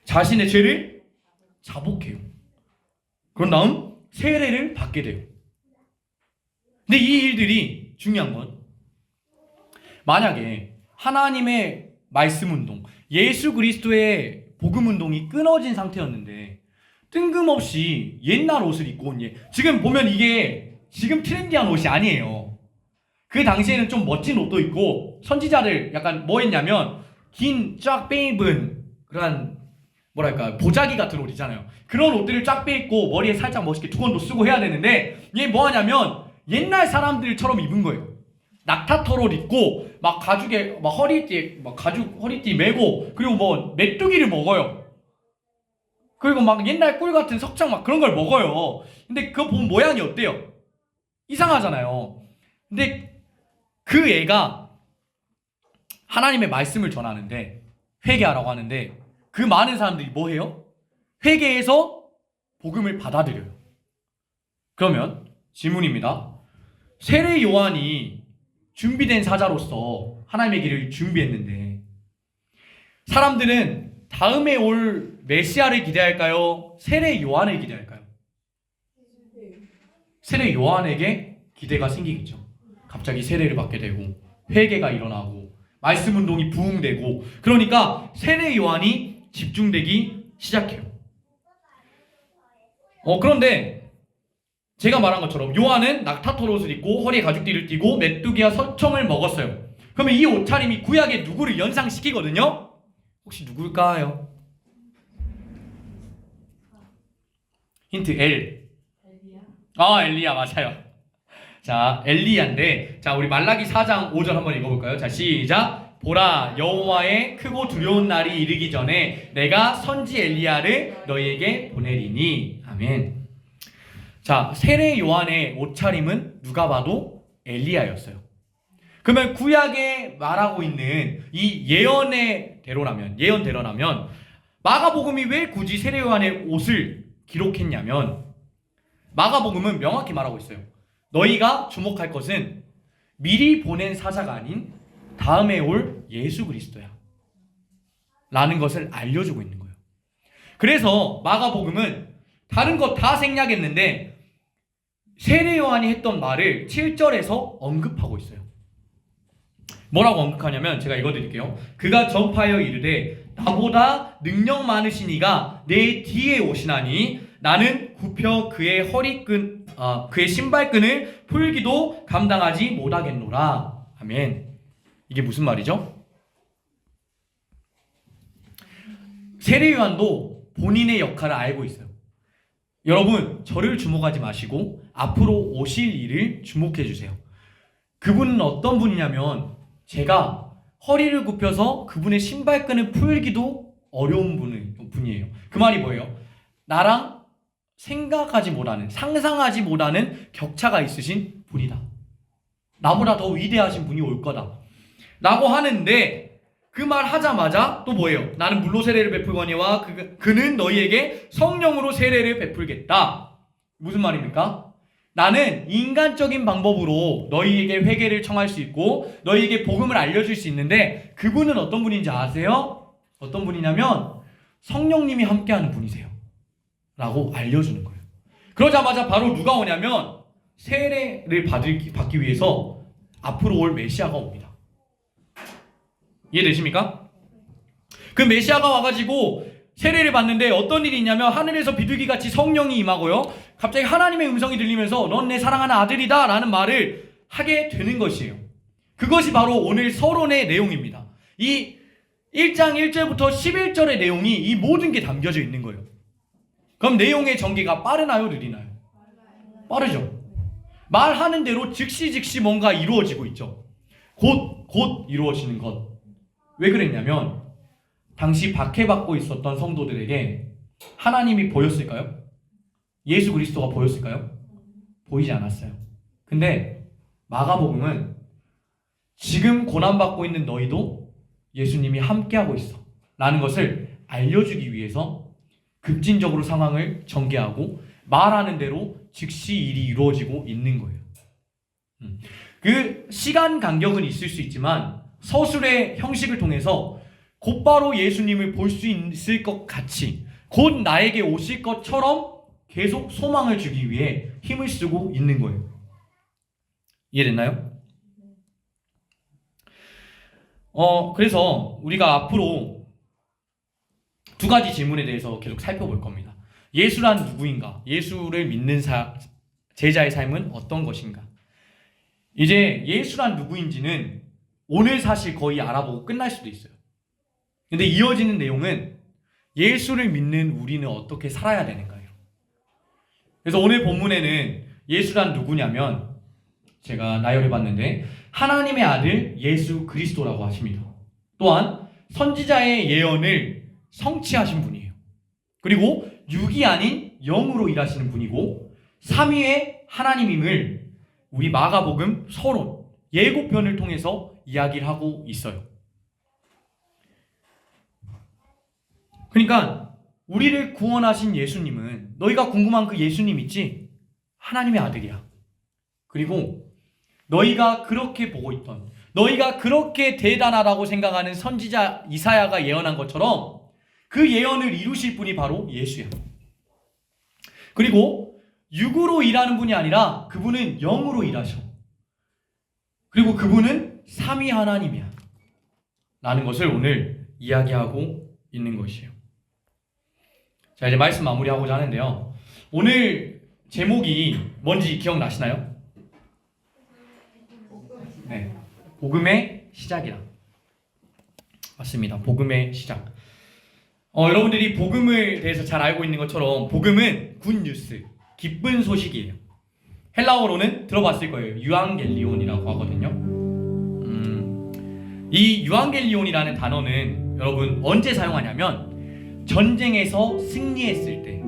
자신의 죄를 자복해요. 그런 다음 세례를 받게 돼요. 근데 이 일들이 중요한 건 만약에 하나님의 말씀 운동, 예수 그리스도의 복음 운동이 끊어진 상태였는데 뜬금없이 옛날 옷을 입고 온 지금 보면 이게 지금 트렌디한 옷이 아니에요. 그 당시에는 좀 멋진 옷도 있고 선지자들 약간 뭐 했냐면 긴 쫙 빼입은 그런 뭐랄까 보자기 같은 옷 있잖아요. 그런 옷들을 쫙 빼입고 머리에 살짝 멋있게 두건도 쓰고 해야 되는데 얘 뭐 하냐면 옛날 사람들처럼 입은 거예요. 낙타털옷 입고 막 가죽에 막 허리띠 막 가죽 허리띠 메고 그리고 뭐 메뚜기를 먹어요. 그리고 막 옛날 꿀 같은 석창 막 그런 걸 먹어요. 근데 그거 보면 모양이 어때요? 이상하잖아요. 근데 그 애가 하나님의 말씀을 전하는데 회개하라고 하는데 그 많은 사람들이 뭐 해요? 회개해서 복음을 받아들여요. 그러면 질문입니다. 세례 요한이 준비된 사자로서 하나님의 길을 준비했는데 사람들은 다음에 올 메시아를 기대할까요? 세례 요한을 기대할까요? 세례 요한에게 기대가 생기겠죠. 갑자기 세례를 받게 되고 회개가 일어나고 말씀 운동이 부흥되고 그러니까 세례 요한이 집중되기 시작해요. 그런데 제가 말한 것처럼 요한은 낙타털 옷을 입고 허리에 가죽띠를 띠고 메뚜기와 설청을 먹었어요. 그러면 이 옷차림이 구약의 누구를 연상시키거든요? 혹시 누굴까요? 힌트 L. 엘리야 맞아요. 자, 엘리야인데 자, 우리 말라기 4장 5절 한번 읽어볼까요? 자, 시작. 보라, 여호와의 크고 두려운 날이 이르기 전에 내가 선지 엘리야를 너희에게 보내리니. 아멘. 자, 세례 요한의 옷차림은 누가 봐도 엘리야였어요. 그러면 구약에 말하고 있는 이 예언대로라면 마가복음이 왜 굳이 세례 요한의 옷을 기록했냐면 마가복음은 명확히 말하고 있어요. 너희가 주목할 것은 미리 보낸 사자가 아닌 다음에 올 예수 그리스도야 라는 것을 알려주고 있는 거예요. 그래서 마가복음은 다른 거 다 생략했는데 세례 요한이 했던 말을 7절에서 언급하고 있어요. 뭐라고 언급하냐면 제가 읽어드릴게요. 그가 전파하여 이르되 나보다 능력 많으신 이가 내 뒤에 오시나니 나는 굽혀 그의 그의 신발끈을 풀기도 감당하지 못하겠노라. 아멘. 이게 무슨 말이죠? 세례 요한도 본인의 역할을 알고 있어요. 여러분, 저를 주목하지 마시고 앞으로 오실 이를 주목해 주세요. 그분은 어떤 분이냐면 제가 허리를 굽혀서 그분의 신발끈을 풀기도 어려운 분이에요. 그 말이 뭐예요? 나랑 생각하지 못하는, 상상하지 못하는 격차가 있으신 분이다. 나보다 더 위대하신 분이 올 거다 라고 하는데 그 말 하자마자 또 뭐예요? 나는 물로 세례를 베풀거니와 그는 너희에게 성령으로 세례를 베풀겠다. 무슨 말입니까? 나는 인간적인 방법으로 너희에게 회개를 청할 수 있고 너희에게 복음을 알려줄 수 있는데 그분은 어떤 분인지 아세요? 어떤 분이냐면 성령님이 함께하는 분이세요 라고 알려주는 거예요. 그러자마자 바로 누가 오냐면 세례를 받기 위해서 앞으로 올 메시아가 옵니다. 이해되십니까? 그 메시아가 와가지고 세례를 받는데 어떤 일이 있냐면 하늘에서 비둘기같이 성령이 임하고요. 갑자기 하나님의 음성이 들리면서 넌 내 사랑하는 아들이다 라는 말을 하게 되는 것이에요. 그것이 바로 오늘 서론의 내용입니다. 이 1장 1절부터 11절의 내용이 이 모든 게 담겨져 있는 거예요. 그럼 내용의 전개가 빠르나요? 느리나요? 빠르죠. 말하는 대로 즉시 뭔가 이루어지고 있죠. 곧 이루어지는 것. 왜 그랬냐면 당시 박해받고 있었던 성도들에게 하나님이 보였을까요? 예수 그리스도가 보였을까요? 보이지 않았어요. 근데 마가복음은 지금 고난받고 있는 너희도 예수님이 함께하고 있어 라는 것을 알려주기 위해서 급진적으로 상황을 전개하고 말하는 대로 즉시 일이 이루어지고 있는 거예요. 그 시간 간격은 있을 수 있지만 서술의 형식을 통해서 곧바로 예수님을 볼 수 있을 것 같이 곧 나에게 오실 것처럼 계속 소망을 주기 위해 힘을 쓰고 있는 거예요. 이해됐나요? 그래서 우리가 앞으로 두 가지 질문에 대해서 계속 살펴볼 겁니다. 예수란 누구인가? 예수를 믿는 제자의 삶은 어떤 것인가? 이제 예수란 누구인지는 오늘 사실 거의 알아보고 끝날 수도 있어요. 근데 이어지는 내용은 예수를 믿는 우리는 어떻게 살아야 되는가요? 그래서 오늘 본문에는 예수란 누구냐면 제가 나열해봤는데 하나님의 아들 예수 그리스도라고 하십니다. 또한 선지자의 예언을 성취하신 분이에요. 그리고 육이 아닌 영으로 일하시는 분이고 삼위의 하나님임을 우리 마가복음 서론 예고편을 통해서 이야기를 하고 있어요. 그러니까 우리를 구원하신 예수님은, 너희가 궁금한 그 예수님 있지? 하나님의 아들이야. 그리고 너희가 그렇게 보고 있던, 너희가 그렇게 대단하다고 생각하는 선지자 이사야가 예언한 것처럼 그 예언을 이루실 분이 바로 예수야. 그리고 육으로 일하는 분이 아니라 그분은 영으로 일하셔. 그리고 그분은 삼위 하나님이야 라는 것을 오늘 이야기하고 있는 것이에요. 자, 이제 말씀 마무리하고자 하는데요, 오늘 제목이 뭔지 기억나시나요? 네, 복음의 시작이라. 맞습니다. 복음의 시작. 여러분들이 복음을 대해서 잘 알고 있는 것처럼 복음은 굿뉴스, 기쁜 소식이에요. 헬라어로는 들어봤을 거예요. 유앙겔리온이라고 하거든요. 이 유앙겔리온이라는 단어는 여러분 언제 사용하냐면 전쟁에서 승리했을 때,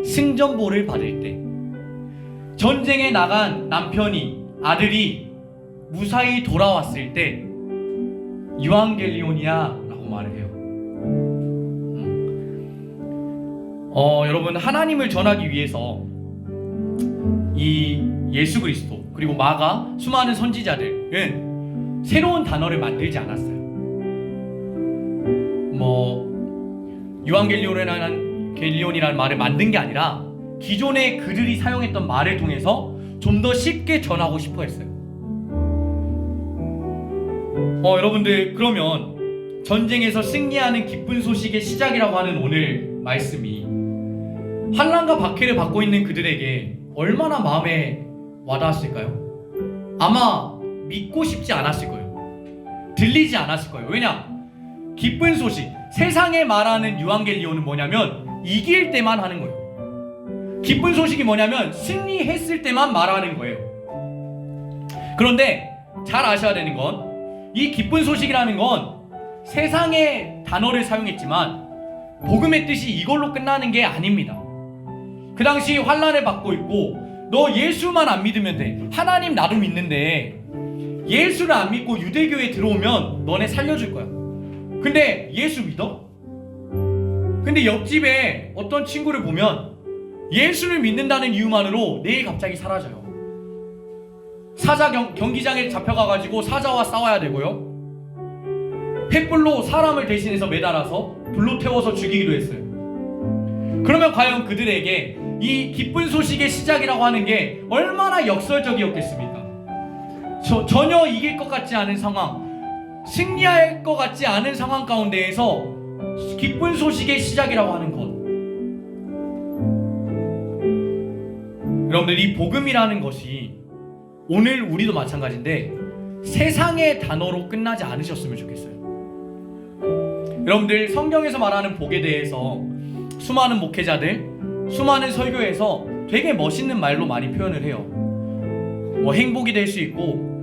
승전보를 받을 때, 전쟁에 나간 남편이, 아들이 무사히 돌아왔을 때 유앙겔리온이야 라고 말을 해요. 여러분, 하나님을 전하기 위해서 이 예수 그리스도 그리고 마가, 수많은 선지자들은 새로운 단어를 만들지 않았어요. 유앙겔리온이라는 말을 만든 게 아니라 기존의 그들이 사용했던 말을 통해서 좀 더 쉽게 전하고 싶어 했어요. 여러분들, 그러면 전쟁에서 승리하는 기쁜 소식의 시작이라고 하는 오늘 말씀이 환난과 박해를 받고 있는 그들에게 얼마나 마음에 와닿았을까요? 아마 믿고 싶지 않았을 거예요. 들리지 않았을 거예요. 왜냐? 기쁜 소식, 세상에 말하는 유앙겔리온은 뭐냐면 이길 때만 하는 거예요. 기쁜 소식이 뭐냐면 승리했을 때만 말하는 거예요. 그런데 잘 아셔야 되는 건, 이 기쁜 소식이라는 건 세상의 단어를 사용했지만 복음의 뜻이 이걸로 끝나는 게 아닙니다. 그 당시 환난을 받고 있고, 너 예수만 안 믿으면 돼. 하나님 나도 믿는데 예수를 안 믿고 유대교에 들어오면 너네 살려줄 거야. 근데 예수 믿어? 근데 옆집에 어떤 친구를 보면 예수를 믿는다는 이유만으로 내일 갑자기 사라져요. 사자 경기장에 잡혀가가지고 사자와 싸워야 되고요, 횃불로 사람을 대신해서 매달아서 불로 태워서 죽이기도 했어요. 그러면 과연 그들에게 이 기쁜 소식의 시작이라고 하는 게 얼마나 역설적이었겠습니까? 전혀 이길 것 같지 않은 상황, 승리할 것 같지 않은 상황 가운데에서 기쁜 소식의 시작이라고 하는 것. 여러분들, 이 복음이라는 것이 오늘 우리도 마찬가지인데 세상의 단어로 끝나지 않으셨으면 좋겠어요. 여러분들, 성경에서 말하는 복에 대해서 수많은 목회자들, 수많은 설교에서 되게 멋있는 말로 많이 표현을 해요. 행복이 될 수 있고,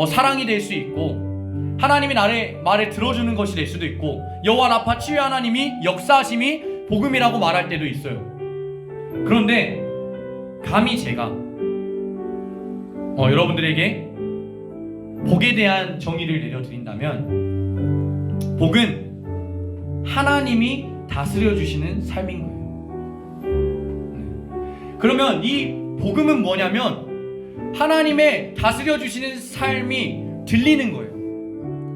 사랑이 될 수 있고, 하나님이 나의 말을 들어주는 것이 될 수도 있고, 여호와 라파 치유의 하나님이 역사하심이 복음이라고 말할 때도 있어요. 그런데 감히 제가 여러분들에게 복에 대한 정의를 내려드린다면, 복은 하나님이 다스려 주시는 삶인 거예요. 그러면 이 복음은 뭐냐면 하나님의 다스려 주시는 삶이 들리는 거예요.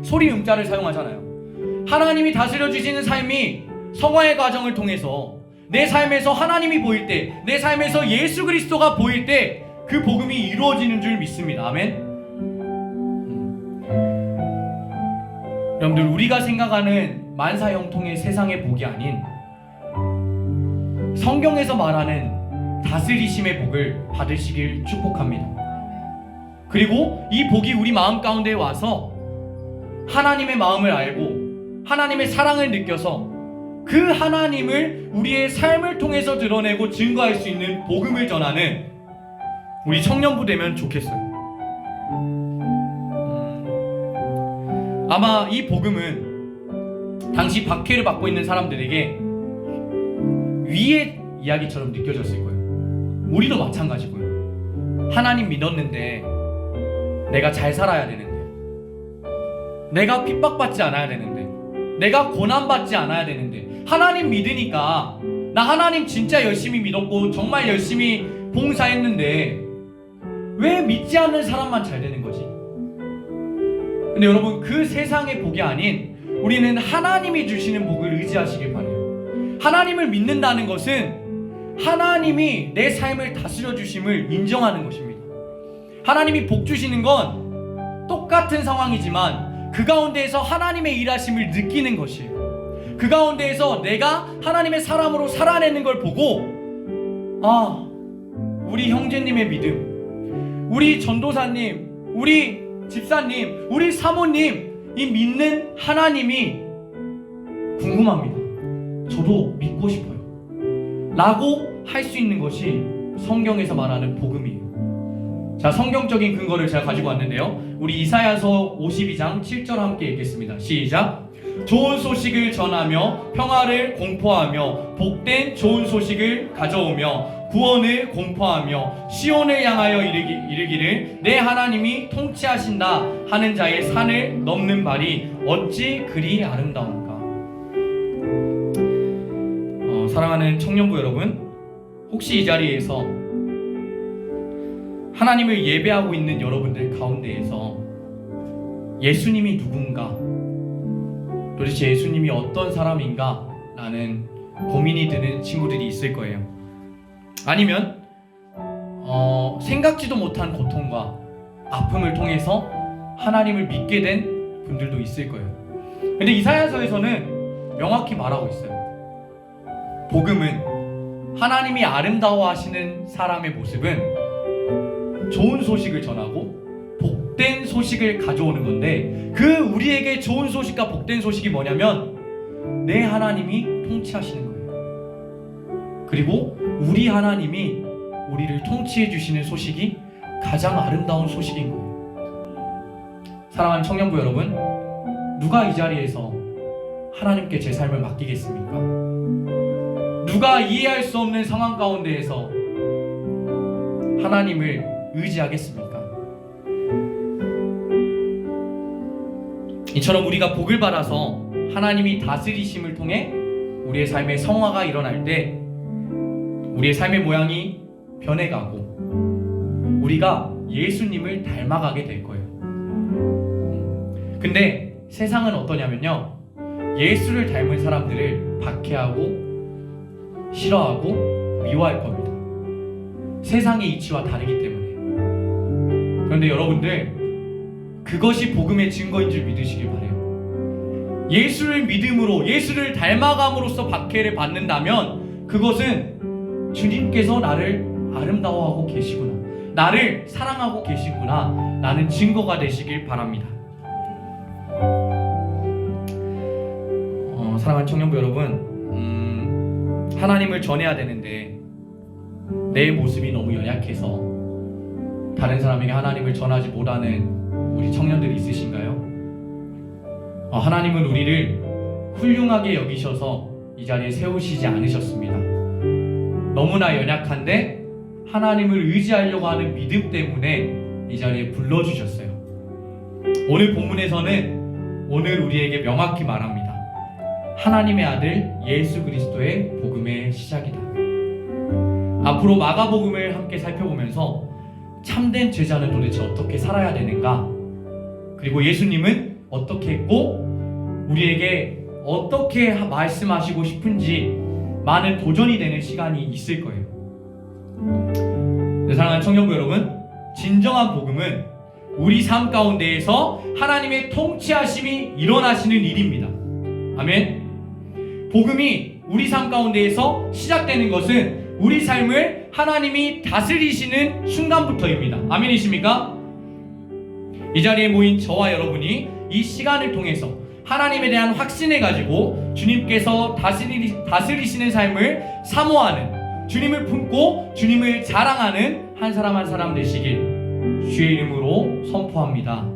소리 음자를 사용하잖아요. 하나님이 다스려 주시는 삶이 성화의 과정을 통해서 내 삶에서 하나님이 보일 때, 내 삶에서 예수 그리스도가 보일 때 그 복음이 이루어지는 줄 믿습니다. 아멘. 여러분들, 우리가 생각하는 만사형통의 세상의 복이 아닌 성경에서 말하는 다스리심의 복을 받으시길 축복합니다. 그리고 이 복이 우리 마음 가운데 와서 하나님의 마음을 알고 하나님의 사랑을 느껴서 그 하나님을 우리의 삶을 통해서 드러내고 증거할 수 있는 복음을 전하는 우리 청년부 되면 좋겠어요. 아마 이 복음은 당시 박해를 받고 있는 사람들에게 위의 이야기처럼 느껴졌을 거예요. 우리도 마찬가지고요. 하나님 믿었는데 내가 잘 살아야 되는데, 내가 핍박받지 않아야 되는데, 내가 고난받지 않아야 되는데, 하나님 믿으니까 나 하나님 진짜 열심히 믿었고 정말 열심히 봉사했는데 왜 믿지 않는 사람만 잘 되는 거지? 근데 여러분, 그 세상의 복이 아닌 우리는 하나님이 주시는 복을 의지하시길 바라요. 하나님을 믿는다는 것은 하나님이 내 삶을 다스려 주심을 인정하는 것입니다. 하나님이 복 주시는 건 똑같은 상황이지만 그 가운데에서 하나님의 일하심을 느끼는 것이에요. 그 가운데에서 내가 하나님의 사람으로 살아내는 걸 보고, 아, 우리 형제님의 믿음, 우리 전도사님, 우리 집사님, 우리 사모님, 이 믿는 하나님이 궁금합니다. 저도 믿고 싶어요 라고 할 수 있는 것이 성경에서 말하는 복음이에요. 자, 성경적인 근거를 제가 가지고 왔는데요, 우리 이사야서 52장 7절 함께 읽겠습니다. 시작. 좋은 소식을 전하며 평화를 공포하며 복된 좋은 소식을 가져오며 구원을 공포하며 시온을 향하여 이르기를 내 하나님이 통치하신다 하는 자의 산을 넘는 말이 어찌 그리 아름다운가. 사랑하는 청년부 여러분, 혹시 이 자리에서 하나님을 예배하고 있는 여러분들 가운데에서 예수님이 누군가, 도대체 예수님이 어떤 사람인가 라는 고민이 드는 친구들이 있을 거예요. 아니면 생각지도 못한 고통과 아픔을 통해서 하나님을 믿게 된 분들도 있을 거예요. 근데 이사야서에서는 명확히 말하고 있어요. 복음은, 하나님이 아름다워하시는 사람의 모습은 좋은 소식을 전하고 복된 소식을 가져오는 건데, 그 우리에게 좋은 소식과 복된 소식이 뭐냐면 내 하나님이 통치하시는 거예요. 그리고 우리 하나님이 우리를 통치해 주시는 소식이 가장 아름다운 소식인 거예요. 사랑하는 청년부 여러분, 누가 이 자리에서 하나님께 제 삶을 맡기겠습니까? 누가 이해할 수 없는 상황 가운데에서 하나님을 의지하겠습니까? 이처럼 우리가 복을 받아서 하나님이 다스리심을 통해 우리의 삶의 성화가 일어날 때 우리의 삶의 모양이 변해가고 우리가 예수님을 닮아가게 될 거예요. 근데 세상은 어떠냐면요, 예수를 닮은 사람들을 박해하고 싫어하고 미워할 겁니다. 세상의 이치와 다르기 때문에. 그런데 여러분들, 그것이 복음의 증거인 줄 믿으시길 바라요. 예수를 믿음으로, 예수를 닮아감으로써 박해를 받는다면 그것은 주님께서 나를 아름다워하고 계시구나, 나를 사랑하고 계시구나 라는 증거가 되시길 바랍니다. 사랑하는 청년부 여러분, 하나님을 전해야 되는데 내 모습이 너무 연약해서 다른 사람에게 하나님을 전하지 못하는 우리 청년들이 있으신가요? 하나님은 우리를 훌륭하게 여기셔서 이 자리에 세우시지 않으셨습니다. 너무나 연약한데 하나님을 의지하려고 하는 믿음 때문에 이 자리에 불러주셨어요. 오늘 본문에서는 오늘 우리에게 명확히 말합니다. 하나님의 아들 예수 그리스도의 복음의 시작이다. 앞으로 마가복음을 함께 살펴보면서 참된 제자는 도대체 어떻게 살아야 되는가, 그리고 예수님은 어떻게 했고 우리에게 어떻게 말씀하시고 싶은지 많은 도전이 되는 시간이 있을 거예요. 네, 사랑하는 청년부 여러분, 진정한 복음은 우리 삶 가운데에서 하나님의 통치하심이 일어나시는 일입니다. 아멘. 복음이 우리 삶 가운데에서 시작되는 것은 우리 삶을 하나님이 다스리시는 순간부터입니다. 아멘이십니까? 이 자리에 모인 저와 여러분이 이 시간을 통해서 하나님에 대한 확신을 가지고 주님께서 다스리시는 삶을 사모하는, 주님을 품고 주님을 자랑하는 한 사람 한 사람 되시길 주의 이름으로 선포합니다.